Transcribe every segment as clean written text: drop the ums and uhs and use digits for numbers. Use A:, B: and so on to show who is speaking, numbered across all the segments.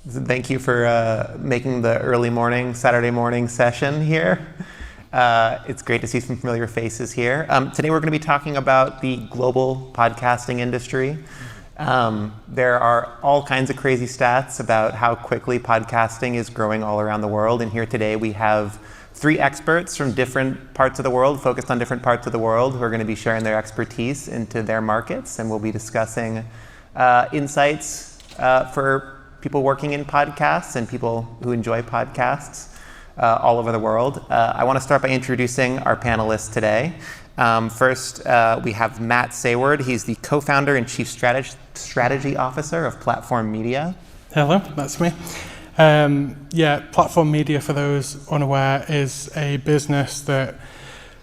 A: Thank you for making the early morning, Saturday morning session here. It's great to see some familiar faces here. Today we're going to be talking about the global podcasting industry. There are all kinds of crazy stats about how quickly podcasting is growing all around the world. And here today we have 3 experts from different parts of the world, focused on different parts of the world, who are going to be sharing their expertise into their markets. And we'll be discussing insights for people working in podcasts and people who enjoy podcasts all over the world. I want to start by introducing our panelists today. First, we have Matt Sayward. He's the co-founder and chief strategy officer of Platform Media.
B: Hello, that's me. Platform Media, for those unaware, is a business that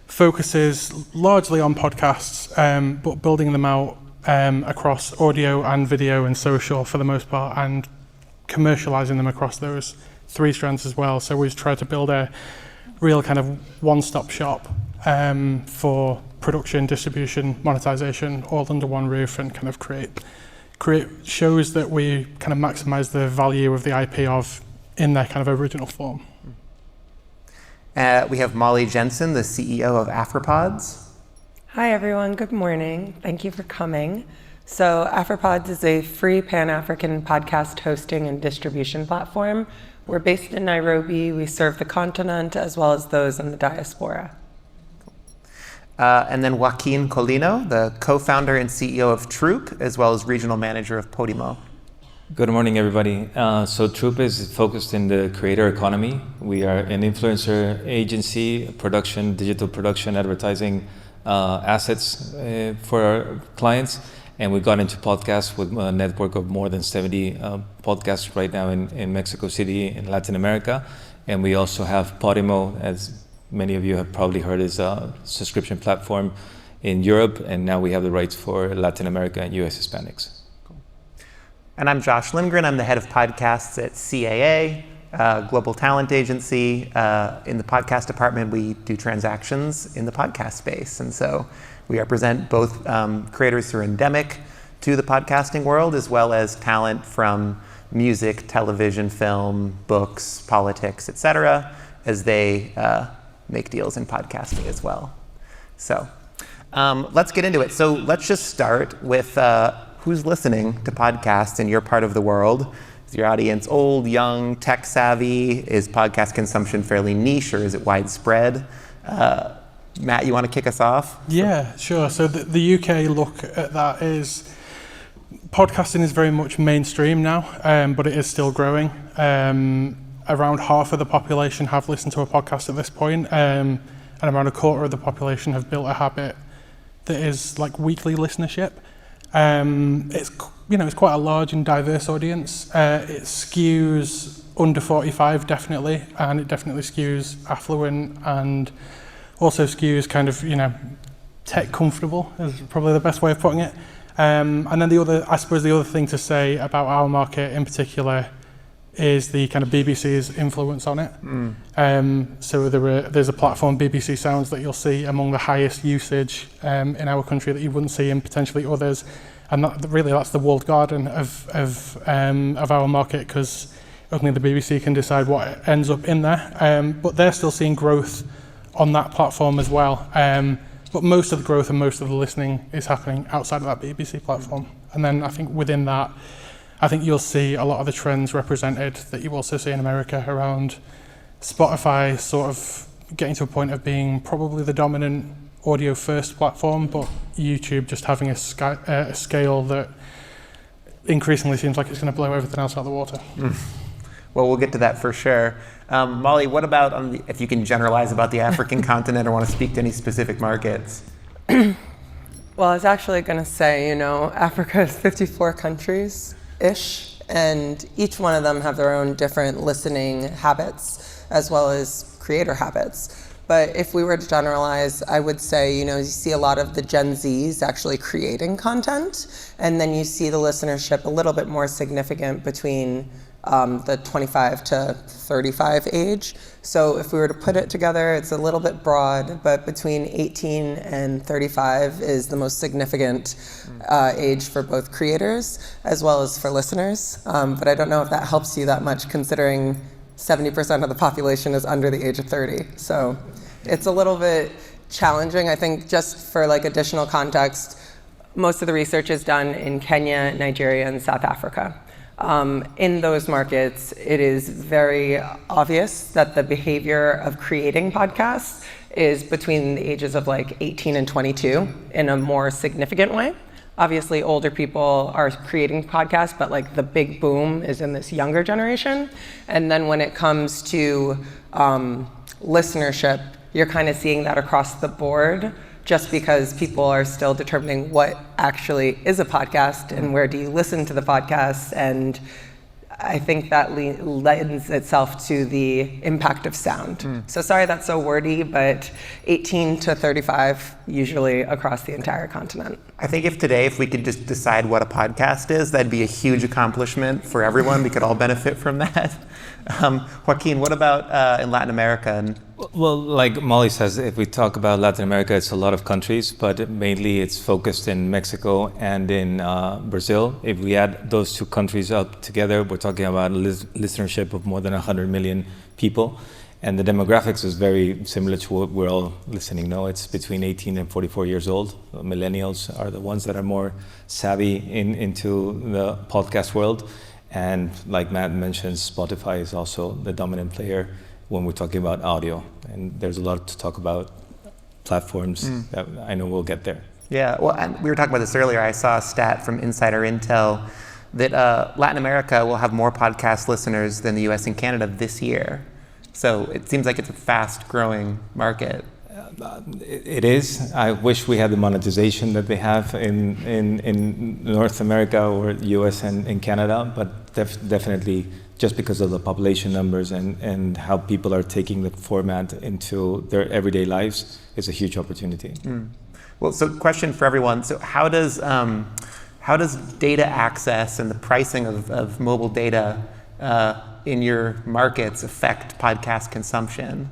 B: focuses largely on podcasts, but building them out across audio and video and social for the most part, and commercializing them across those 3 strands as well. So we've tried to build a real kind of one-stop shop for production, distribution, monetization, all under one roof, and kind of create shows that we kind of maximize the value of the IP of in their kind of original form.
A: We have Molly Jensen, the CEO of Afripods.
C: Hi everyone, good morning. Thank you for coming. So Afripods is a free Pan-African podcast hosting and distribution platform. We're based in Nairobi. We serve the continent as well as those in the diaspora.
A: And then Joaquin Colino, the co-founder and CEO of Troop, as well as regional manager of Podimo.
D: Good morning, everybody. So Troop is focused in the creator economy. We are an influencer agency, digital production, advertising assets for our clients. And we got into podcasts with a network of more than 70 podcasts right now in Mexico City, in Latin America. And we also have Podimo, as many of you have probably heard, is a subscription platform in Europe. And now we have the rights for Latin America and US Hispanics.
A: Cool. And I'm Josh Lindgren. I'm the head of podcasts at CAA, global talent agency. In the podcast department, we do transactions in the podcast space. And so we represent both creators who are endemic to the podcasting world, as well as talent from music, television, film, books, politics, etc., as they make deals in podcasting as well. So let's get into it. So let's just start with who's listening to podcasts in your part of the world. Is your audience old, young, tech savvy? Is podcast consumption fairly niche, or is it widespread? Matt, you want to kick us off?
B: Yeah, sure. So the UK look at that is podcasting is very much mainstream now, but it is still growing. Around half of the population have listened to a podcast at this point, and around a quarter of the population have built a habit that is like weekly listenership. It's quite a large and diverse audience. It skews under 45 definitely, and it definitely skews affluent and also skews kind of, tech comfortable is probably the best way of putting it. And then the other thing to say about our market in particular is the kind of BBC's influence on it. So there's a platform, BBC Sounds, that you'll see among the highest usage in our country that you wouldn't see in potentially others. And that's the walled garden of our market, because only the BBC can decide what ends up in there. But they're still seeing growth on that platform as well. But most of the growth and most of the listening is happening outside of that BBC platform. And then I think within that, I think you'll see a lot of the trends represented that you also see in America around Spotify sort of getting to a point of being probably the dominant audio first platform, but YouTube just having a scale that increasingly seems like it's going to blow everything else out of the water.
A: Well, we'll get to that for sure. Molly, what about if you can generalize about the African continent or want to speak to any specific markets?
C: Well, I was actually going to say, Africa is 54 countries-ish, and each one of them have their own different listening habits as well as creator habits. But if we were to generalize, I would say, you see a lot of the Gen Zs actually creating content, and then you see the listenership a little bit more significant between the 25 to 35 age. So if we were to put it together, it's a little bit broad, but between 18 and 35 is the most significant age for both creators as well as for listeners. But I don't know if that helps you that much, considering 70% of the population is under the age of 30. So it's a little bit challenging. I think just for like additional context, most of the research is done in Kenya, Nigeria, and South Africa. In those markets, it is very obvious that the behavior of creating podcasts is between the ages of like 18 and 22 in a more significant way. Obviously, older people are creating podcasts, but like the big boom is in this younger generation. And then when it comes to listenership, you're kind of seeing that across the board, just because people are still determining what actually is a podcast and where do you listen to the podcast. And I think that lends itself to the impact of sound. So sorry that's so wordy, but 18 to 35 usually across the entire continent.
A: I think if we could just decide what a podcast is, that'd be a huge accomplishment for everyone. We could all benefit from that. Joaquin, what about in Latin America?
D: Well, like Molly says, if we talk about Latin America, it's a lot of countries, but mainly it's focused in Mexico and in Brazil. If we add those two countries up together, we're talking about a listenership of more than 100 million people. And the demographics is very similar to what we're all listening now. It's between 18 and 44 years old. Millennials are the ones that are more savvy into the podcast world. And like Matt mentioned, Spotify is also the dominant player when we're talking about audio. And there's a lot to talk about platforms that I know we'll get there.
A: Yeah, well, and we were talking about this earlier. I saw a stat from Insider Intel that Latin America will have more podcast listeners than the US and Canada this year. So it seems like it's a fast-growing market.
D: It is. I wish we had the monetization that they have in North America or US and Canada, but definitely just because of the population numbers and how people are taking the format into their everyday lives is a huge opportunity.
A: Well, so question for everyone. So how does data access and the pricing of mobile data in your markets affect podcast consumption?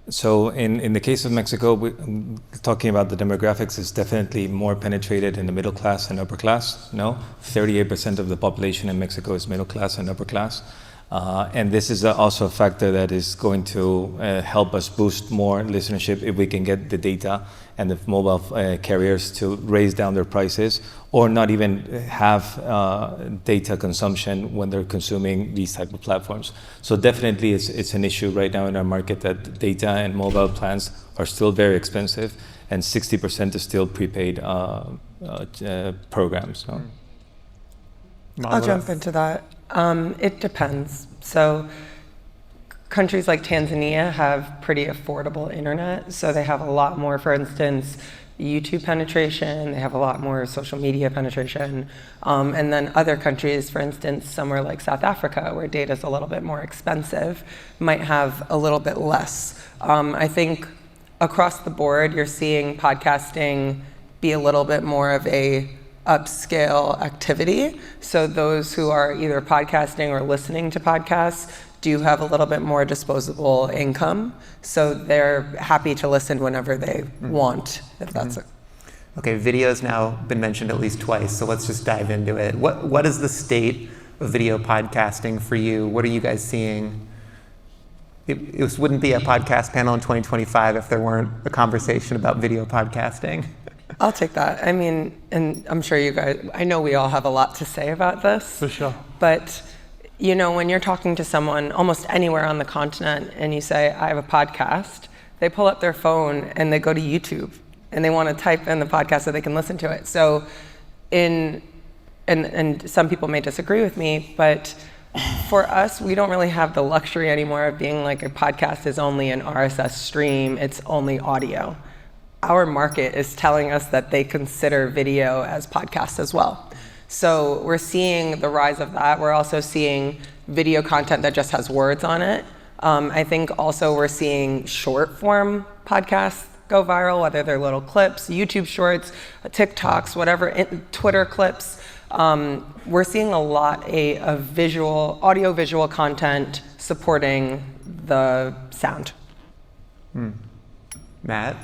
D: So in the case of Mexico, talking about the demographics, is definitely more penetrated in the middle class and upper class. 38% of the population in Mexico is middle class and upper class. And this is also a factor that is going to help us boost more listenership if we can get the data and the mobile carriers to raise down their prices or not even have data consumption when they're consuming these type of platforms. So definitely it's an issue right now in our market that data and mobile plans are still very expensive and 60% is still prepaid programs. So.
C: I'll jump into that. It depends. So countries like Tanzania have pretty affordable internet. So they have a lot more, for instance, YouTube penetration. They have a lot more social media penetration. And then other countries, for instance, somewhere like South Africa, where data is a little bit more expensive, might have a little bit less. I think across the board, you're seeing podcasting be a little bit more of a upscale activity. So those who are either podcasting or listening to podcasts do have a little bit more disposable income. So they're happy to listen whenever they want, if that's it.
A: Okay, video's now been mentioned at least twice, so let's just dive into it. What is the state of video podcasting for you? What are you guys seeing? It wouldn't be a podcast panel in 2025 if there weren't a conversation about video podcasting.
C: I'll take that. I mean, and I'm sure you guys, I know we all have a lot to say about this.
B: For sure.
C: But, you know, when you're talking to someone almost anywhere on the continent and you say, I have a podcast, they pull up their phone and they go to YouTube and they want to type in the podcast so they can listen to it. So and some people may disagree with me, but for us, we don't really have the luxury anymore of being like a podcast is only an RSS stream, it's only audio. Our market is telling us that they consider video as podcasts as well. So we're seeing the rise of that. We're also seeing video content that just has words on it. I think also we're seeing short form podcasts go viral, whether they're little clips, YouTube shorts, TikToks, whatever, Twitter clips. We're seeing a lot of audio-visual content supporting the sound.
A: Matt?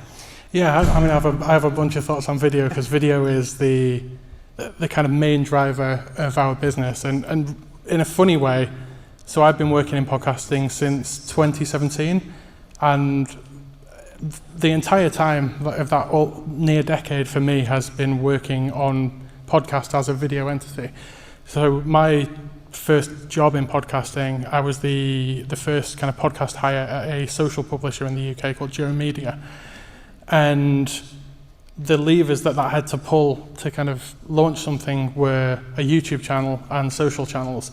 B: Yeah, I mean, I have a bunch of thoughts on video, because video is the kind of main driver of our business, and in a funny way. So I've been working in podcasting since 2017, and the entire time of that near decade for me has been working on podcast as a video entity. So my first job in podcasting, I was the first kind of podcast hire at a social publisher in the UK called Joe Media. And the levers that had to pull to kind of launch something were a YouTube channel and social channels.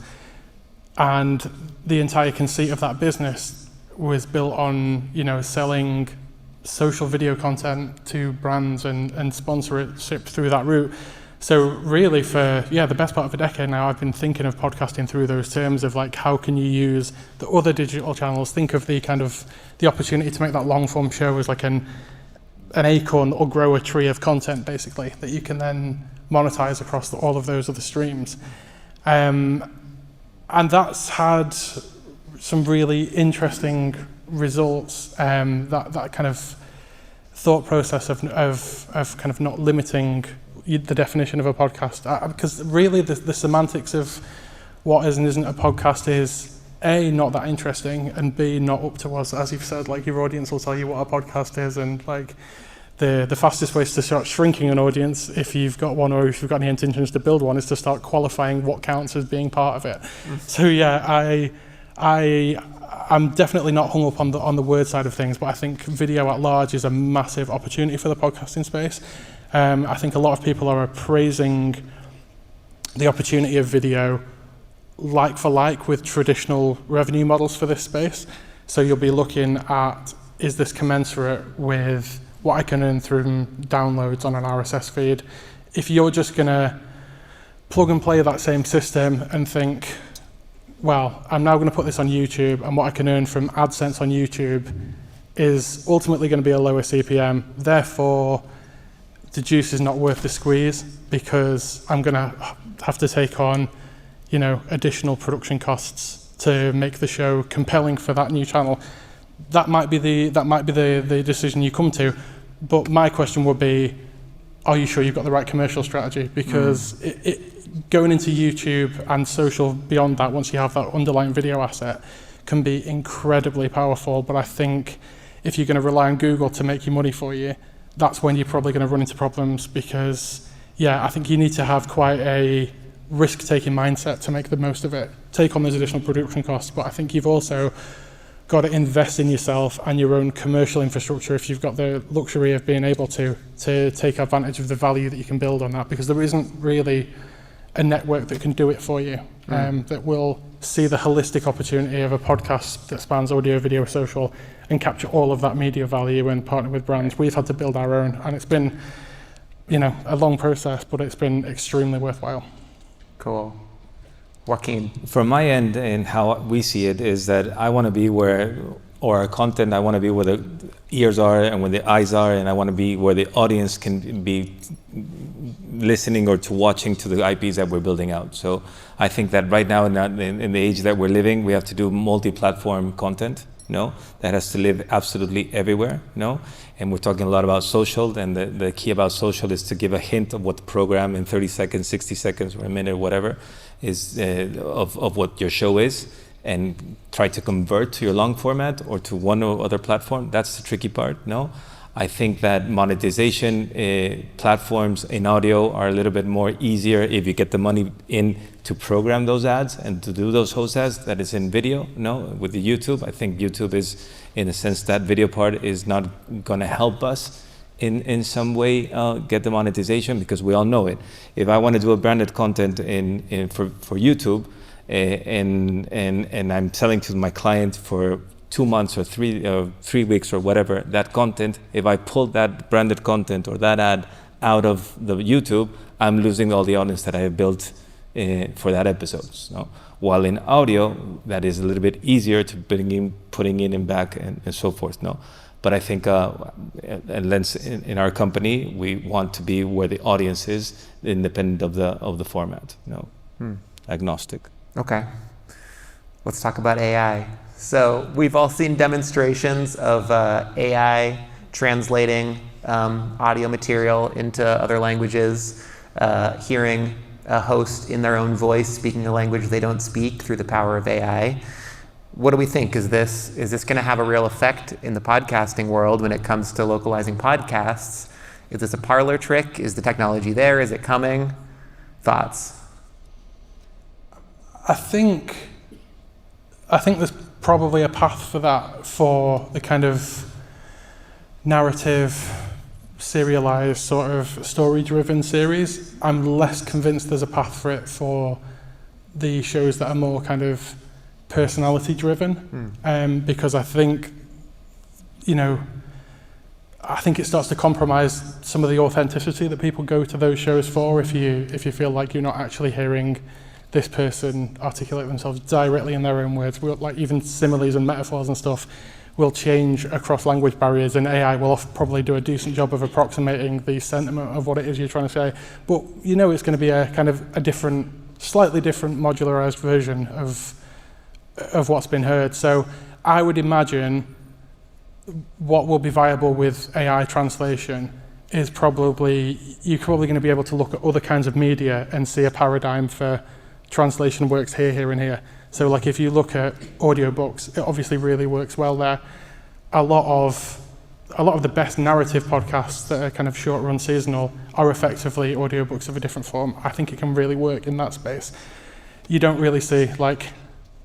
B: And the entire conceit of that business was built on, selling social video content to brands and sponsorship through that route. So really for, the best part of a decade now, I've been thinking of podcasting through those terms of like, how can you use the other digital channels? Think of the opportunity to make that long form show as like an acorn or grow a tree of content, basically, that you can then monetize across all of those other streams. And that's had some really interesting results. That kind of thought process of kind of not limiting the definition of a podcast, because really the semantics of what is and isn't a podcast is A, not that interesting, and B, not up to us. As you've said, like, your audience will tell you what a podcast is, and like the fastest way to start shrinking an audience, if you've got one or if you've got any intentions to build one, is to start qualifying what counts as being part of it. So I'm definitely not hung up on the word side of things, but I think video at large is a massive opportunity for the podcasting space. I think a lot of people are appraising the opportunity of video like for like with traditional revenue models for this space. So you'll be looking at, is this commensurate with what I can earn through downloads on an RSS feed? If you're just going to plug and play that same system and think, well, I'm now going to put this on YouTube, and what I can earn from AdSense on YouTube is ultimately going to be a lower CPM, therefore the juice is not worth the squeeze, because I'm going to have to take on, additional production costs to make the show compelling for that new channel. That might be the decision you come to, but my question would be, are you sure you've got the right commercial strategy? Because going into YouTube and social beyond that, once you have that underlying video asset, can be incredibly powerful. But I think if you're going to rely on Google to make your money for you, that's when you're probably going to run into problems, because I think you need to have quite a risk-taking mindset to make the most of it, take on those additional production costs, but I think you've also got to invest in yourself and your own commercial infrastructure if you've got the luxury of being able to take advantage of the value that you can build on that, because there isn't really a network that can do it for you, that will see the holistic opportunity of a podcast that spans audio, video, social, and capture all of that media value and partner with brands. We've had to build our own, and it's been, a long process, but it's been extremely worthwhile.
A: Cool. Joaquin.
D: From my end, and how we see it, is that I want to be where, or our content, I want to be where the ears are and where the eyes are, and I want to be where the audience can be listening or to watching to the IPs that we're building out. So I think that right now in the age that we're living, we have to do multi-platform content, that has to live absolutely everywhere, And we're talking a lot about social, and the key about social is to give a hint of what the program in 30 seconds, 60 seconds, or a minute, or whatever, is of what your show is, and try to convert to your long format or to one or other platform. That's the tricky part, I think that monetization platforms in audio are a little bit more easier if you get the money in to program those ads and to do those host ads. That is in video, with the YouTube. I think YouTube is, in a sense, that video part is not going to help us in some way get the monetization, because we all know it. If I want to do a branded content for YouTube, and I'm selling to my client for 2 months or 3 weeks or whatever, that content, if I pull that branded content or that ad out of the YouTube, I'm losing all the audience that I have built for that episode. No? While in audio, that is a little bit easier to putting in and back and so forth. No, but I think in our company, we want to be where the audience is, independent of the format. No, agnostic.
A: Okay. Let's talk about AI. So we've all seen demonstrations of AI translating audio material into other languages, hearing a host in their own voice speaking a language they don't speak through the power of AI. What do we think? Is this going to have a real effect in the podcasting world when it comes to localizing podcasts? Is this a parlor trick? Is the technology there? Is it coming? Thoughts?
B: I think there's probably a path for that, for the kind of narrative, serialized sort of story-driven series. I'm less convinced there's a path for it for the shows that are more kind of personality-driven, because I think it starts to compromise some of the authenticity that people go to those shows for. If you feel like you're not actually hearing this person articulate themselves directly in their own words, like even similes and metaphors and stuff will change across language barriers, and AI will probably do a decent job of approximating the sentiment of what it is you're trying to say. But it's going to be a kind of a different, slightly different modularized version of what's been heard. So I would imagine what will be viable with AI translation is you're probably going to be able to look at other kinds of media and see a paradigm for translation works here, and here. So like if you look at audiobooks, it obviously really works well there. A lot of the best narrative podcasts that are kind of short run seasonal are effectively audiobooks of a different form. I think it can really work in that space. You don't really see like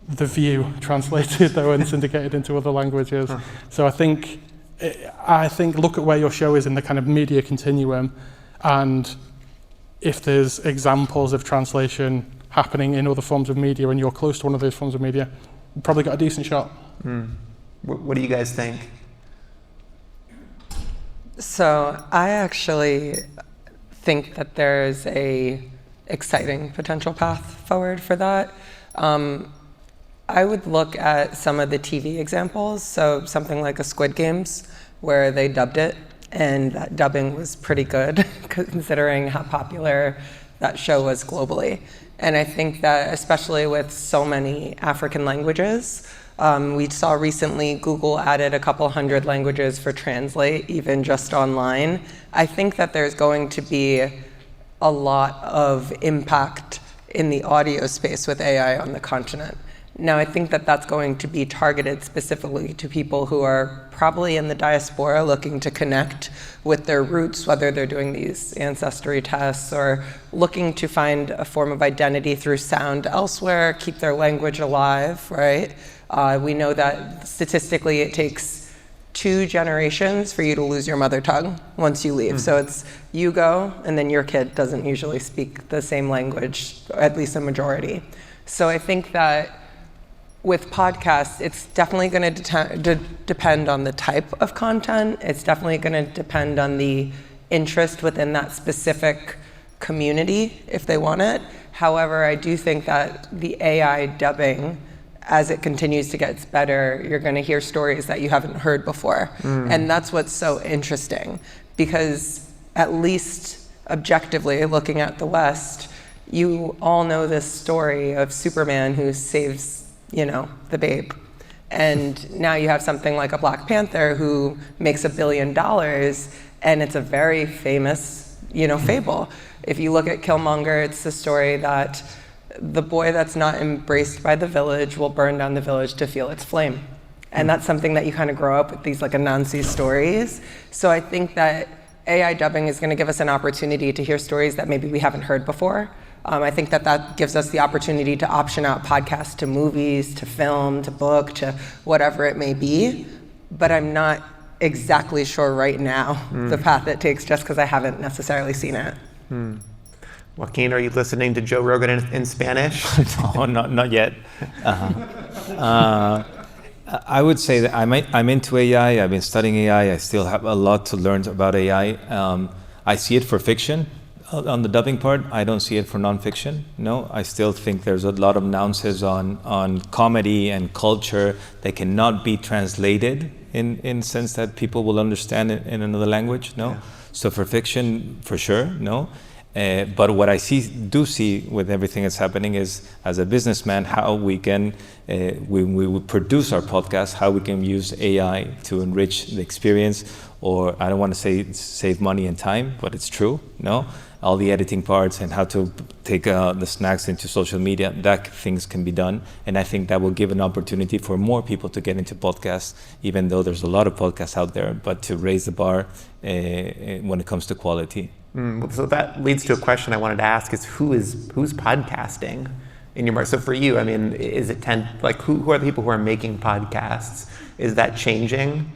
B: The View translated though and syndicated into other languages. So I think look at where your show is in the kind of media continuum, and if there's examples of translation happening in other forms of media and you're close to one of those forms of media, you've probably got a decent shot.
A: What do you guys think?
C: So I actually think that there's a exciting potential path forward for that. I would look at some of the TV examples, so something like a Squid Games, where they dubbed it, and that dubbing was pretty good, considering how popular that show was globally. And I think that especially with so many African languages, we saw recently Google added a couple hundred languages for Translate, even just online. I think that there's going to be a lot of impact in the audio space with AI on the continent. Now, I think that that's going to be targeted specifically to people who are probably in the diaspora looking to connect with their roots, whether they're doing these ancestry tests or looking to find a form of identity through sound elsewhere, keep their language alive, right? We know that statistically it takes 2 generations for you to lose your mother tongue once you leave. So it's you go, and then your kid doesn't usually speak the same language, at least a majority. So I think that with podcasts, it's definitely going to depend on the type of content. It's definitely going to depend on the interest within that specific community, if they want it. However, I do think that the AI dubbing, as it continues to get better, you're going to hear stories that you haven't heard before. And that's what's so interesting, because at least objectively, looking at the West, you all know this story of Superman who saves the babe. And now you have something like a Black Panther who makes $1 billion, and it's a very famous, fable. If you look at Killmonger, it's the story that the boy that's not embraced by the village will burn down the village to feel its flame. And that's something that you kind of grow up with, these like Anansi stories. So I think that AI dubbing is going to give us an opportunity to hear stories that maybe we haven't heard before. I think that gives us the opportunity to option out podcasts to movies, to film, to book, to whatever it may be. But I'm not exactly sure right now the path it takes, just because I haven't necessarily seen it.
A: Joaquin, are you listening to Joe Rogan in Spanish?
D: No, not yet. I would say that I'm into AI. I've been studying AI. I still have a lot to learn about AI. I see it for fiction. On the dubbing part, I don't see it for nonfiction. No, I still think there's a lot of nuances on comedy and culture that cannot be translated in sense that people will understand it in another language. No, so for fiction, for sure, no. But what I do see with everything that's happening is, as a businessman, how we can, when we produce our podcast, how we can use AI to enrich the experience, or I don't want to say save money and time, but it's true, no? All the editing parts and how to take the snacks into social media, that things can be done. And I think that will give an opportunity for more people to get into podcasts, even though there's a lot of podcasts out there, but to raise the bar when it comes to quality.
A: So that leads to a question I wanted to ask: is who's podcasting in your market? So for you, I mean, is it who are the people who are making podcasts? Is that changing?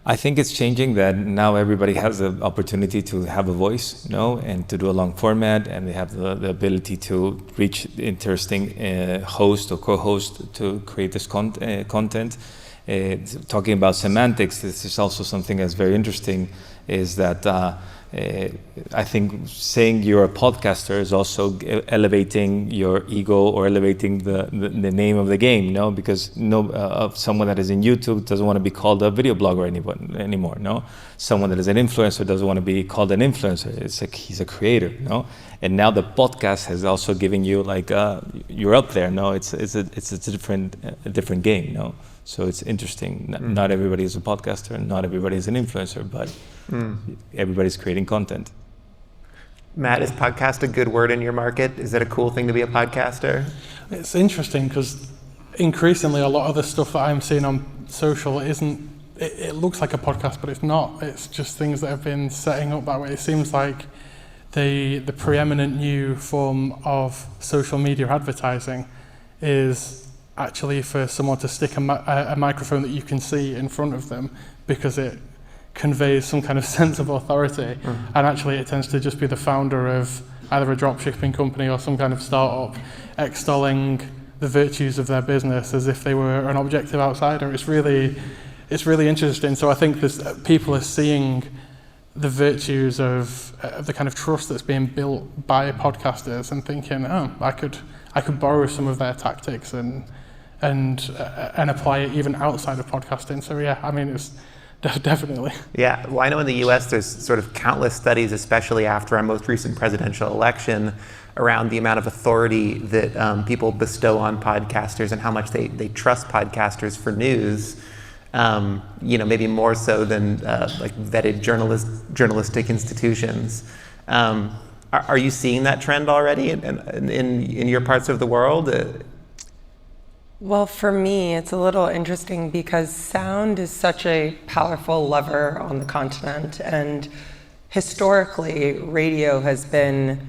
D: I think it's changing that now everybody has the opportunity to have a voice, and to do a long format, and they have the ability to reach interesting host or co-host to create this content. Talking about semantics, this is also something that's very interesting, is that I think saying you're a podcaster is also elevating your ego or elevating the name of the game, because someone that is in YouTube doesn't want to be called a video blogger anymore, no? Someone that is an influencer doesn't want to be called an influencer. He's a creator, no? And now the podcast has also given you you're up there, no? It's a different game, no? So it's interesting. Not everybody is a podcaster, and not everybody is an influencer, but everybody's creating content.
A: Matt, is podcast a good word in your market? Is it a cool thing to be a podcaster?
B: It's interesting because increasingly a lot of the stuff that I'm seeing on social it looks like a podcast, but it's not. It's just things that have been setting up that way. It seems like the preeminent new form of social media advertising is actually for someone to stick a microphone that you can see in front of them, because it conveys some kind of sense of authority. And actually it tends to just be the founder of either a dropshipping company or some kind of startup extolling the virtues of their business as if they were an objective outsider. It's really interesting. So I think people are seeing the virtues of the kind of trust that's being built by podcasters and thinking, I could borrow some of their tactics and apply it even outside of podcasting. So yeah, I mean, it's definitely.
A: Yeah, well, I know in the US there's sort of countless studies, especially after our most recent presidential election, around the amount of authority that people bestow on podcasters and how much they trust podcasters for news. Maybe more so than vetted journalistic institutions. Are you seeing that trend already in your parts of the world?
C: Well, for me, it's a little interesting because sound is such a powerful lever on the continent, and historically, radio has been.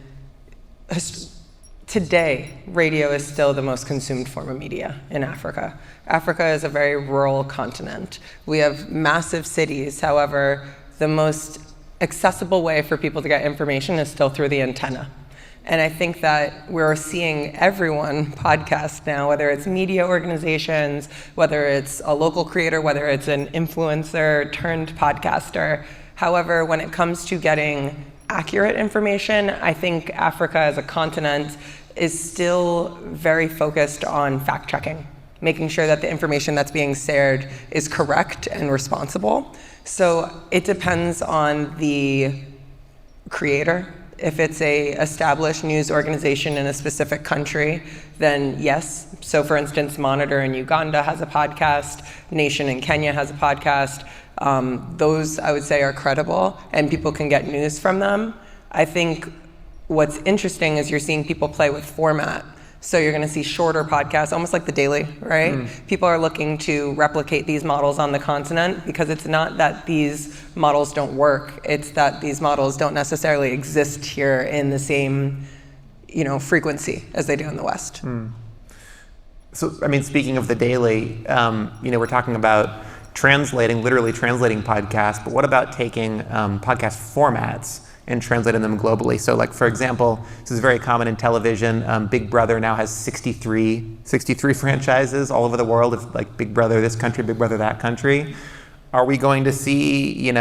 C: Today, radio is still the most consumed form of media in Africa. Africa is a very rural continent. We have massive cities. However, the most accessible way for people to get information is still through the antenna. And I think that we're seeing everyone podcast now, whether it's media organizations, whether it's a local creator, whether it's an influencer turned podcaster. However, when it comes to getting accurate information, I think Africa as a continent is still very focused on fact checking, making sure that the information that's being shared is correct and responsible. So it depends on the creator. If it's a established news organization in a specific country, then yes. So for instance, Monitor in Uganda has a podcast, Nation in Kenya has a podcast. Those I would say are credible and people can get news from them. I think what's interesting is you're seeing people play with format. So you're going to see shorter podcasts, almost like The Daily, right? People are looking to replicate these models on the continent because it's not that these models don't work. It's that these models don't necessarily exist here in the same, frequency as they do in the West.
A: So, I mean, speaking of The Daily, we're talking about literally translating podcasts, but what about taking podcast formats and translating them globally? So for example, this is very common in television. Big Brother now has 63 franchises all over the world of Big Brother this country, Big Brother that country. Are we going to see,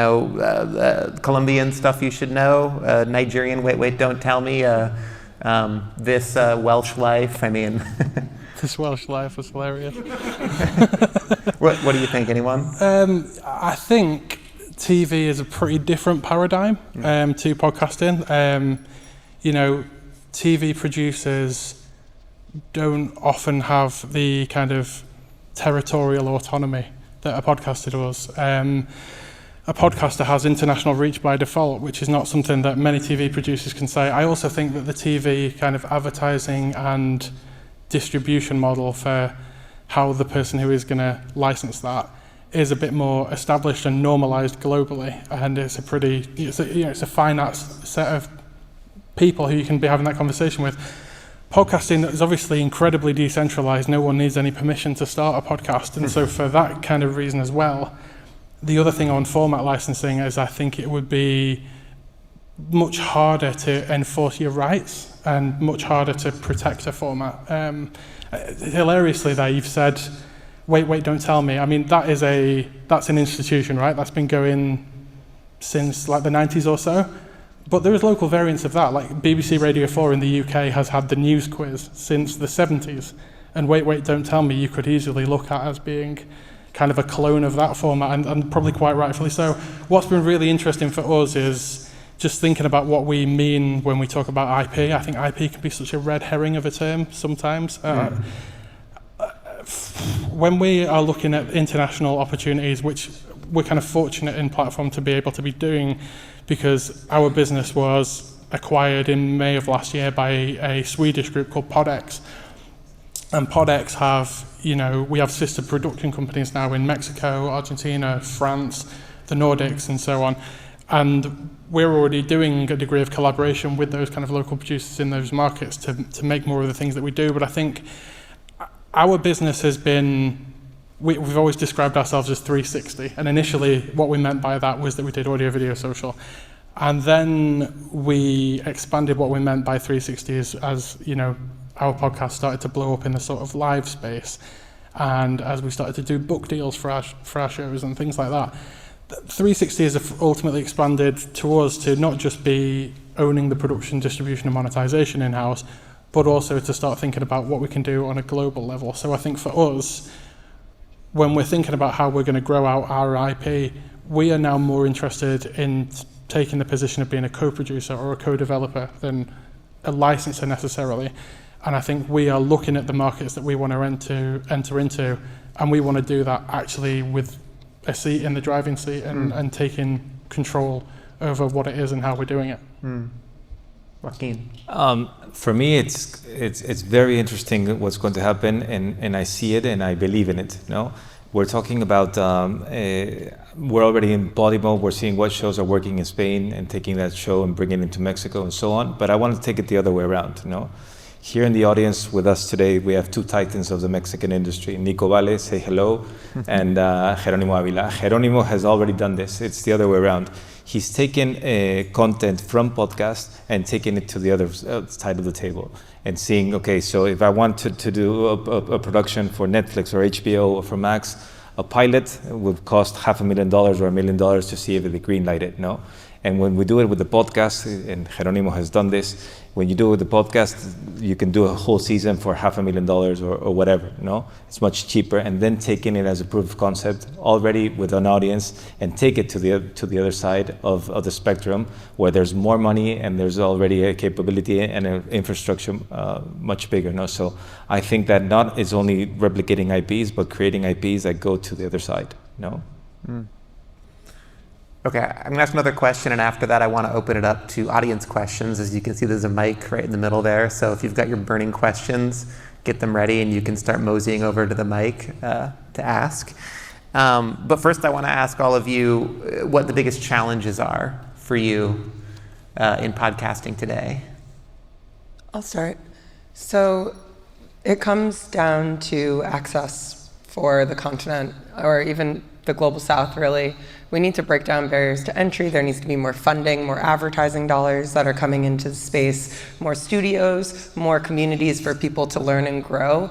A: Colombian stuff you should know, Nigerian, wait, don't tell me, this Welsh life? I mean,
B: This Welsh life was hilarious.
A: what do you think, anyone?
B: I think TV is a pretty different paradigm to podcasting. TV producers don't often have the kind of territorial autonomy that a podcaster does. A podcaster has international reach by default, which is not something that many TV producers can say. I also think that the TV kind of advertising and distribution model for how the person who is going to license that is a bit more established and normalized globally, and it's a finite set of people who you can be having that conversation with. Podcasting is obviously incredibly decentralized. No one needs any permission to start a podcast, and so for that kind of reason as well. The other thing on format licensing is I think it would be much harder to enforce your rights and much harder to protect a format. Hilariously there, you've said, wait, don't tell me. I mean, that's an institution, right? That's been going since like the 90s or so. But there is local variants of that, like BBC Radio 4 in the UK has had the news quiz since the 70s. And wait, don't tell me, you could easily look at as being kind of a clone of that format, and probably quite rightfully so. What's been really interesting for us is just thinking about what we mean when we talk about IP. I think IP can be such a red herring of a term sometimes. When we are looking at international opportunities, which we're kind of fortunate in Platform to be able to be doing, because our business was acquired in May of last year by a Swedish group called PodX. And PodX we have sister production companies now in Mexico, Argentina, France, the Nordics, and so on. And we're already doing a degree of collaboration with those kind of local producers in those markets to make more of the things that we do. But I think our business has been, we've always described ourselves as 360. And initially, what we meant by that was that we did audio, video, social. And then we expanded what we meant by 360 as our podcast started to blow up in the sort of live space. And as we started to do book deals for our shows and things like that, 360 has ultimately expanded to us to not just be owning the production, distribution and monetization in-house, but also to start thinking about what we can do on a global level. So I think for us, when we're thinking about how we're going to grow out our IP, we are now more interested in taking the position of being a co-producer or a co-developer than a licenser necessarily. And I think we are looking at the markets that we want to enter into, and we want to do that actually with a seat in the driving seat and taking control over what it is and how we're doing it.
A: Joaquin.
D: For me, it's very interesting what's going to happen, and I see it and I believe in it. We're talking about we're already in Baltimore. We're seeing what shows are working in Spain and taking that show and bringing it into Mexico and so on. But I want to take it the other way around. Here in the audience with us today, we have two titans of the Mexican industry. Nico Vale, say hello, and Jerónimo Avila. Jerónimo has already done this. It's the other way around. He's taken content from podcast and taken it to the other side of the table and seeing, okay, so if I want to do a production for Netflix or HBO or for Max, a pilot would cost $500,000 or $1 million to see if they greenlight it, And when we do it with the podcast, and Jerónimo has done this, when you do it with the podcast, you can do a whole season for $500,000 or whatever, It's much cheaper, and then taking it as a proof of concept already with an audience and take it to the other side of the spectrum where there's more money and there's already a capability and an infrastructure much bigger, So I think that not is only replicating IPs, but creating IPs that go to the other side,
A: Okay, I'm gonna ask another question, and after that I want to open it up to audience questions. As you can see, there's a mic right in the middle there, so if you've got your burning questions, get them ready and you can start moseying over to the mic to ask. But first I want to ask all of you what the biggest challenges are for you in podcasting today.
C: I'll start. So it comes down to access for the continent, or even the global south, really. We need to break down barriers to entry. There needs to be more funding, more advertising dollars that are coming into the space, more studios, more communities for people to learn and grow.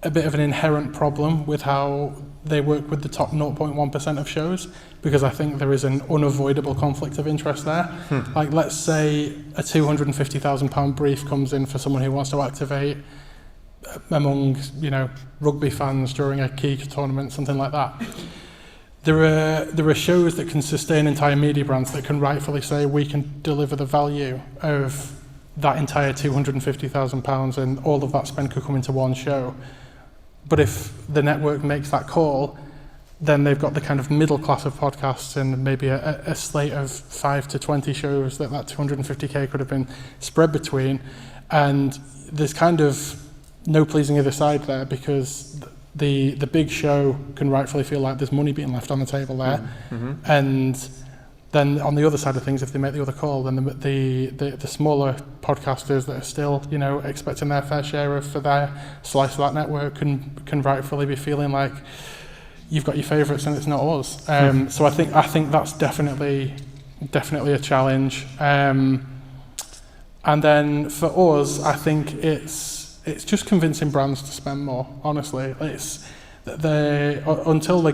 B: a bit of an inherent problem with how they work with the top 0.1% of shows, because I think there is an unavoidable conflict of interest there. Like, let's say a £250,000 brief comes in for someone who wants to activate among, rugby fans during a key tournament, something like that. There are shows that can sustain entire media brands that can rightfully say we can deliver the value of that entire £250,000 and all of that spend could come into one show. But if the network makes that call, then they've got the kind of middle class of podcasts and maybe a slate of 5 to 20 shows that 250k could have been spread between. And there's kind of no pleasing either side there, because the big show can rightfully feel like there's money being left on the table there. And then on the other side of things, if they make the other call, then the smaller podcasters that are still, expecting their fair share for their slice of that network can rightfully be feeling like you've got your favourites and it's not us. So I think that's definitely a challenge. And then for us, I think it's just convincing brands to spend more. Honestly, until they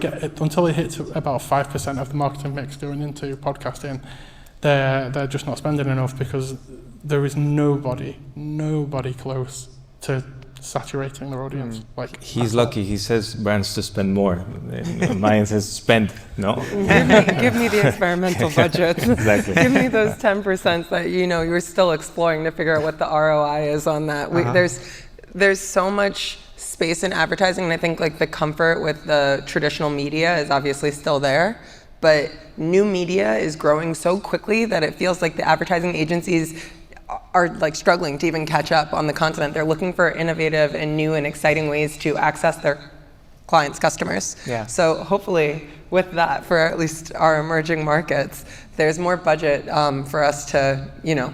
B: hit about 5% of the marketing mix going into podcasting, they're just not spending enough, because there is nobody close to saturating their audience. Like,
D: he's lucky. He says brands to spend more. Mine says spend. No.
C: Give me the experimental budget.
D: Exactly.
C: Give me those 10% that you're still exploring to figure out what the ROI is on that. There's so much space in advertising, and I think like the comfort with the traditional media is obviously still there, but new media is growing so quickly that it feels like the advertising agencies are like struggling to even catch up on the continent. They're looking for innovative and new and exciting ways to access their clients' customers.
A: Yeah.
C: So hopefully with that, for at least our emerging markets, there's more budget for us to,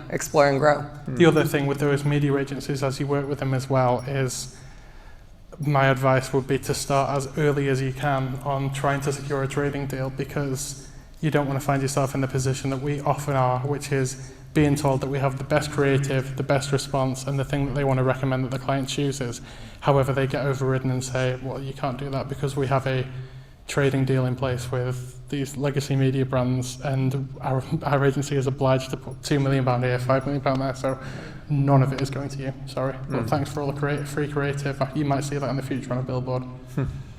C: explore and grow.
B: The other thing with those media agencies, as you work with them as well, is my advice would be to start as early as you can on trying to secure a trading deal, because you don't want to find yourself in the position that we often are, which is being told that we have the best creative, the best response, and the thing that they want to recommend that the client chooses. However, they get overridden and say, well, you can't do that because we have a trading deal in place with these legacy media brands, and our agency is obliged to put £2 million here, £5 million there, so none of it is going to you. Sorry. But thanks for all the free creative. You might see that in the future on a billboard.